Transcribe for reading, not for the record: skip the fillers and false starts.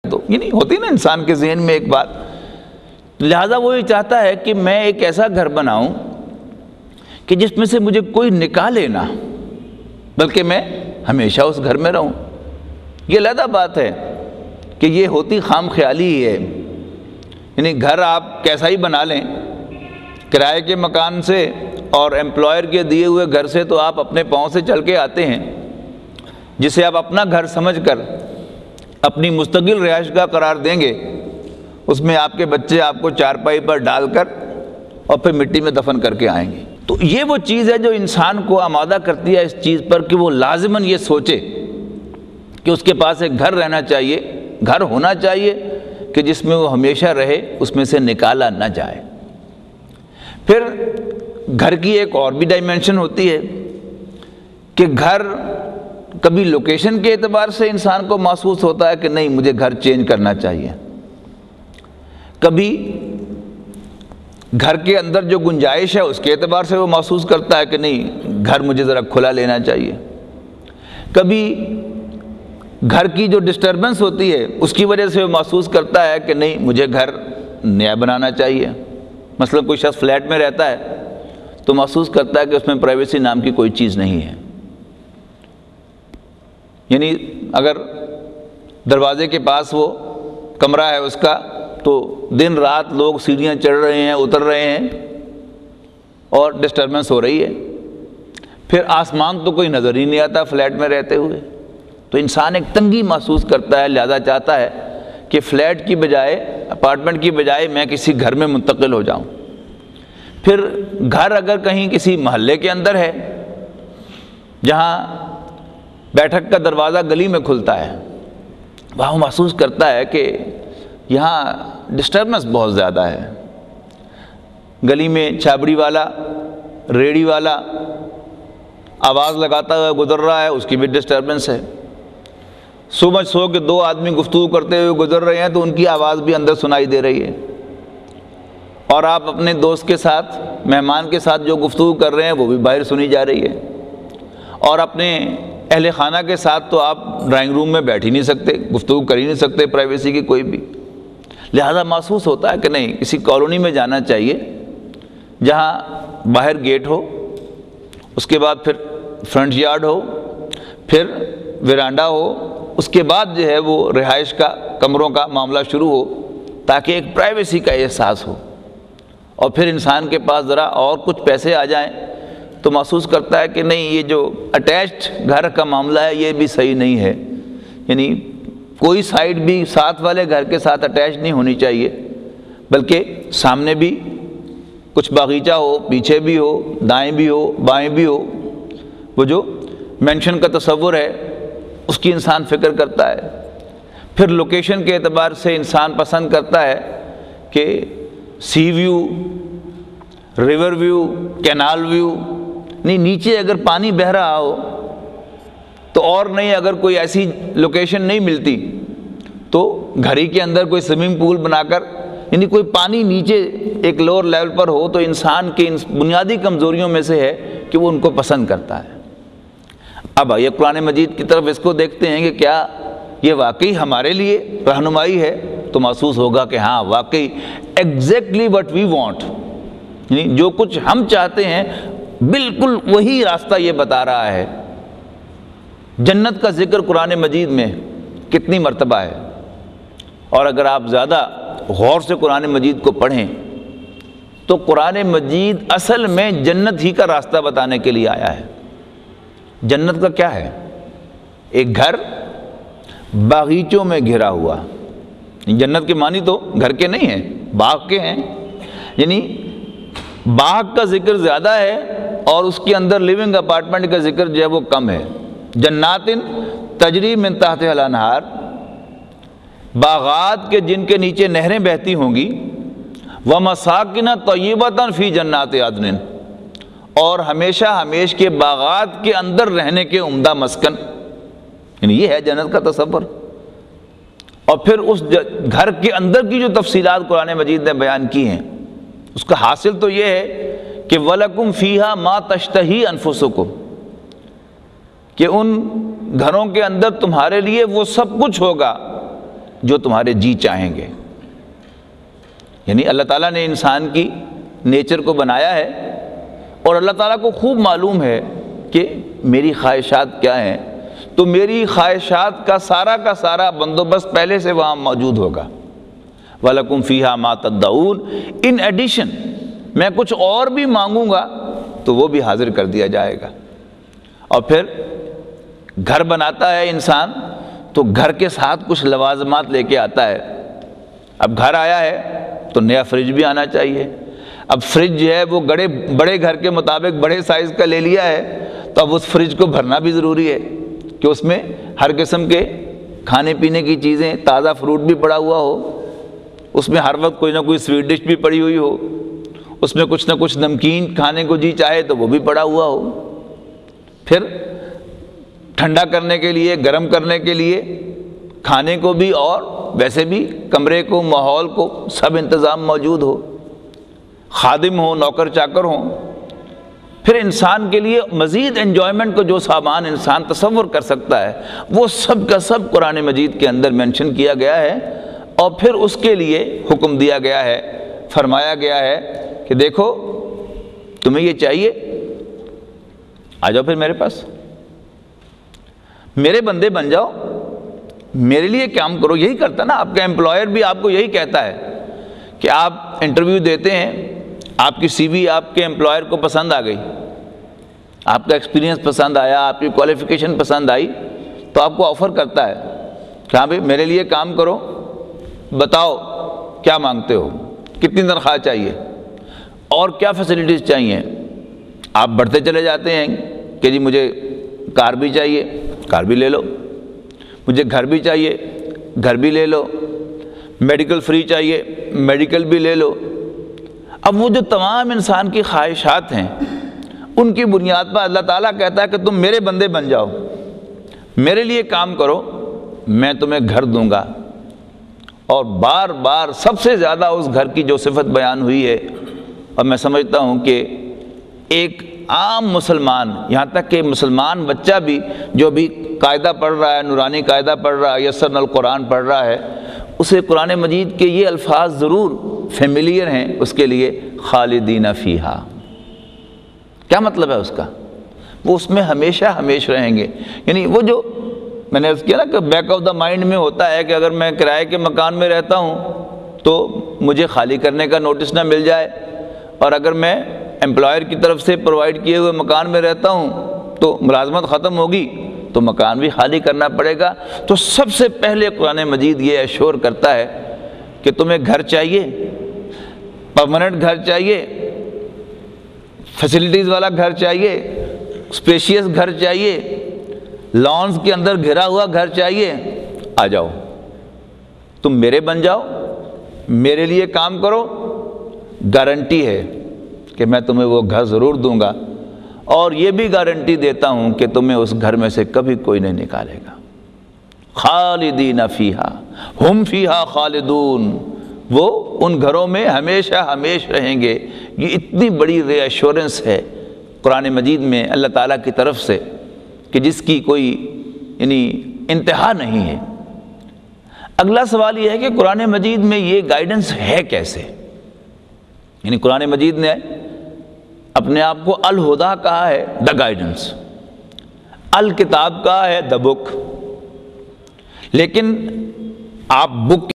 تو یہ نہیں ہوتی نا انسان کے ذہن میں ایک بات. لہٰذا وہ یہ چاہتا ہے کہ میں ایک ایسا گھر بناؤں کہ جس میں سے مجھے کوئی نکالے نہ، بلکہ میں ہمیشہ اس گھر میں رہوں. یہ علیحدہ بات ہے کہ یہ ہوتی خام خیالی ہی ہے. یعنی گھر آپ کیسا ہی بنا لیں، کرائے کے مکان سے اور ایمپلائر کے دیے ہوئے گھر سے تو آپ اپنے پاؤں سے چل کے آتے ہیں، جسے آپ اپنا گھر سمجھ کر اپنی مستقل رہائش گاہ قرار دیں گے. اس میں آپ کے بچے آپ کو چارپائی پر ڈال کر اور پھر مٹی میں دفن کر کے آئیں گے. تو یہ وہ چیز ہے جو انسان کو آمادہ کرتی ہے اس چیز پر کہ وہ لازماً یہ سوچے کہ اس کے پاس ایک گھر رہنا چاہیے، گھر ہونا چاہیے کہ جس میں وہ ہمیشہ رہے، اس میں سے نکالا نہ جائے. پھر گھر کی ایک اور بھی ڈائمینشن ہوتی ہے کہ گھر کبھی لوکیشن کے اعتبار سے انسان کو محسوس ہوتا ہے کہ نہیں مجھے گھر چینج کرنا چاہیے، کبھی گھر کے اندر جو گنجائش ہے اس کے اعتبار سے وہ محسوس کرتا ہے کہ نہیں گھر مجھے ذرا کھلا لینا چاہیے، کبھی گھر کی جو ڈسٹربنس ہوتی ہے اس کی وجہ سے وہ محسوس کرتا ہے کہ نہیں مجھے گھر نیا بنانا چاہیے. مثلا کوئی شخص فلیٹ میں رہتا ہے تو محسوس کرتا ہے کہ اس میں پرائیویسی نام کی کوئی چیز نہیں ہے. یعنی اگر دروازے کے پاس وہ کمرہ ہے اس کا تو دن رات لوگ سیڑھیاں چڑھ رہے ہیں، اتر رہے ہیں اور ڈسٹربنس ہو رہی ہے. پھر آسمان تو کوئی نظر ہی نہیں آتا فلیٹ میں رہتے ہوئے، تو انسان ایک تنگی محسوس کرتا ہے. لہذا چاہتا ہے کہ فلیٹ کی بجائے، اپارٹمنٹ کی بجائے میں کسی گھر میں منتقل ہو جاؤں. پھر گھر اگر کہیں کسی محلے کے اندر ہے جہاں بیٹھک کا دروازہ گلی میں کھلتا ہے، وہاں محسوس کرتا ہے کہ یہاں ڈسٹربنس بہت زیادہ ہے. گلی میں چھابڑی والا، ریڑھی والا آواز لگاتا ہوا گزر رہا ہے، اس کی بھی ڈسٹربنس ہے. صبح سو کے دو آدمی گفتگو کرتے ہوئے گزر رہے ہیں تو ان کی آواز بھی اندر سنائی دے رہی ہے. اور آپ اپنے دوست کے ساتھ، مہمان کے ساتھ جو گفتگو کر رہے ہیں وہ بھی باہر سنی جا رہی ہے. اور اپنے اہل خانہ کے ساتھ تو آپ ڈرائنگ روم میں بیٹھ ہی نہیں سکتے، گفتگو کر ہی نہیں سکتے پرائیویسی کی کوئی بھی. لہذا محسوس ہوتا ہے کہ نہیں کسی کالونی میں جانا چاہیے جہاں باہر گیٹ ہو، اس کے بعد پھر فرنٹ یارڈ ہو، پھر ویرانڈا ہو، اس کے بعد جو ہے وہ رہائش کا کمروں کا معاملہ شروع ہو، تاکہ ایک پرائیویسی کا احساس ہو. اور پھر انسان کے پاس ذرا اور کچھ پیسے آ جائیں تو محسوس کرتا ہے کہ نہیں یہ جو اٹیچڈ گھر کا معاملہ ہے یہ بھی صحیح نہیں ہے. یعنی کوئی سائڈ بھی ساتھ والے گھر کے ساتھ اٹیچ نہیں ہونی چاہیے، بلکہ سامنے بھی کچھ باغیچہ ہو، پیچھے بھی ہو، دائیں بھی ہو، بائیں بھی ہو. وہ جو مینشن کا تصور ہے اس کی انسان فکر کرتا ہے. پھر لوکیشن کے اعتبار سے انسان پسند کرتا ہے کہ sea view, river view, canal view, نہیں نیچے اگر پانی بہہ رہا ہو تو، اور نہیں اگر کوئی ایسی لوکیشن نہیں ملتی تو گھر ہی کے اندر کوئی سوئمنگ پول بنا کر، یعنی کوئی پانی نیچے ایک لوور لیول پر ہو تو انسان کی بنیادی کمزوریوں میں سے ہے کہ وہ ان کو پسند کرتا ہے. اب یہ قرآن مجید کی طرف اس کو دیکھتے ہیں کہ کیا یہ واقعی ہمارے لیے رہنمائی ہے، تو محسوس ہوگا کہ ہاں واقعی ایگزیکٹلی وٹ وی وانٹ، یعنی جو کچھ ہم چاہتے ہیں بالکل وہی راستہ یہ بتا رہا ہے. جنت کا ذکر قرآن مجید میں کتنی مرتبہ ہے، اور اگر آپ زیادہ غور سے قرآن مجید کو پڑھیں تو قرآن مجید اصل میں جنت ہی کا راستہ بتانے کے لیے آیا ہے. جنت کا کیا ہے؟ ایک گھر باغیچوں میں گھرا ہوا. جنت کے معنی تو گھر کے نہیں ہیں، باغ کے ہیں. یعنی باغ کا ذکر زیادہ ہے اور اس کے اندر لیونگ اپارٹمنٹ کا ذکر جو ہے وہ کم ہے. جنات تجری من تحتها الانہار، باغات کے جن کے نیچے نہریں بہتی ہوں گی. ومساکن طیبۃ فی جنات عدن، اور ہمیشہ ہمیش کے باغات کے اندر رہنے کے عمدہ مسکن. یعنی یہ ہے جنت کا تصور. اور پھر اس گھر کے اندر کی جو تفصیلات قرآن مجید نے بیان کی ہیں اس کا حاصل تو یہ ہے کہ وَلَكُمْ فِيهَا مَا تَشْتَهِي أَنفُسُكُمْ، کہ ان گھروں کے اندر تمہارے لیے وہ سب کچھ ہوگا جو تمہارے جی چاہیں گے۔ یعنی اللہ تعالیٰ نے انسان کی نیچر کو بنایا ہے اور اللہ تعالیٰ کو خوب معلوم ہے کہ میری خواہشات کیا ہیں، تو میری خواہشات کا سارا بندوبست پہلے سے وہاں موجود ہوگا۔ وَلَكُمْ فِيهَا مَا تَدَّعُونَ، ان ایڈیشن میں کچھ اور بھی مانگوں گا تو وہ بھی حاضر کر دیا جائے گا۔ اور پھر گھر بناتا ہے انسان تو گھر کے ساتھ کچھ لوازمات لے کے آتا ہے۔ اب گھر آیا ہے تو نیا فریج بھی آنا چاہیے۔ اب فریج جو ہے وہ بڑے گھر کے مطابق بڑے سائز کا لے لیا ہے، تو اب اس فریج کو بھرنا بھی ضروری ہے کہ اس میں ہر قسم کے کھانے پینے کی چیزیں، تازہ فروٹ بھی پڑا ہوا ہو، اس میں ہر وقت کوئی نہ کوئی سویٹ ڈش بھی پڑی ہوئی ہو، اس میں کچھ نہ کچھ نمکین کھانے کو جی چاہے تو وہ بھی پڑا ہوا ہو۔ پھر ٹھنڈا کرنے کے لیے، گرم کرنے کے لیے کھانے کو بھی اور ویسے بھی کمرے کو، ماحول کو سب انتظام موجود ہو، خادم ہوں، نوکر چاکر ہوں۔ پھر انسان کے لیے مزید انجوائمنٹ کو جو سامان انسان تصور کر سکتا ہے وہ سب کا سب قرآن مجید کے اندر مینشن کیا گیا ہے، اور پھر اس کے لیے حکم دیا گیا ہے، فرمایا گیا ہے کہ دیکھو تمہیں یہ چاہیے، آ جاؤ پھر میرے پاس، میرے بندے بن جاؤ، میرے لیے کام کرو۔ یہی کرتا نا آپ کا امپلائر بھی، آپ کو یہی کہتا ہے کہ آپ انٹرویو دیتے ہیں، آپ کی سی وی آپ کے امپلائر کو پسند آ گئی، آپ کا ایکسپیرینس پسند آیا، آپ کی کوالیفیکیشن پسند آئی، تو آپ کو آفر کرتا ہے کہ ہاں بھائی میرے لیے کام کرو، بتاؤ کیا مانگتے ہو، کتنی تنخواہ چاہیے اور کیا فیسلٹیز چاہیے۔ آپ بڑھتے چلے جاتے ہیں کہ جی مجھے کار بھی چاہیے، کار بھی لے لو، مجھے گھر بھی چاہیے، گھر بھی لے لو، میڈیکل فری چاہیے، میڈیکل بھی لے لو۔ اب وہ جو تمام انسان کی خواہشات ہیں ان کی بنیاد پر اللہ تعالیٰ کہتا ہے کہ تم میرے بندے بن جاؤ، میرے لیے کام کرو، میں تمہیں گھر دوں گا۔ اور بار بار سب سے زیادہ اس گھر کی جو صفت بیان ہوئی ہے، اور میں سمجھتا ہوں کہ ایک عام مسلمان، یہاں تک کہ مسلمان بچہ بھی جو بھی قاعدہ پڑھ رہا ہے، نورانی قاعدہ پڑھ رہا ہے، یسرنا القرآن پڑھ رہا ہے، اسے قرآن مجید کے یہ الفاظ ضرور فیملیئر ہیں اس کے لیے، خالدین فیہا۔ کیا مطلب ہے اس کا؟ وہ اس میں ہمیشہ رہیں گے۔ یعنی وہ جو میں نے عرض کیا نا کہ بیک آف دا مائنڈ میں ہوتا ہے کہ اگر میں کرائے کے مکان میں رہتا ہوں تو مجھے خالی کرنے کا نوٹس نہ مل جائے، اور اگر میں امپلائر کی طرف سے پرووائڈ کیے ہوئے مکان میں رہتا ہوں تو ملازمت ختم ہوگی تو مکان بھی خالی کرنا پڑے گا۔ تو سب سے پہلے قرآن مجید یہ ایشور کرتا ہے کہ تمہیں گھر چاہیے، پرماننٹ گھر چاہیے، فیسلٹیز والا گھر چاہیے، اسپیشیس گھر چاہیے، لانز کے اندر گھرا ہوا گھر چاہیے، آ جاؤ تم میرے بن جاؤ، میرے لیے کام کرو، گارنٹی ہے کہ میں تمہیں وہ گھر ضرور دوں گا، اور یہ بھی گارنٹی دیتا ہوں کہ تمہیں اس گھر میں سے کبھی کوئی نہیں نکالے گا۔ خالدین فیہا ہم فیہا خالدون، وہ ان گھروں میں ہمیشہ رہیں گے۔ یہ اتنی بڑی ری ایشورنس ہے قرآن مجید میں اللہ تعالیٰ کی طرف سے کہ جس کی کوئی یعنی انتہا نہیں ہے۔ اگلا سوال یہ ہے کہ قرآن مجید میں یہ گائیڈنس ہے کیسے؟ یعنی قرآن مجید نے اپنے آپ کو الہدا کہا ہے، دا گائیڈنس، الکتاب کہا ہے، دا بک، لیکن آپ بک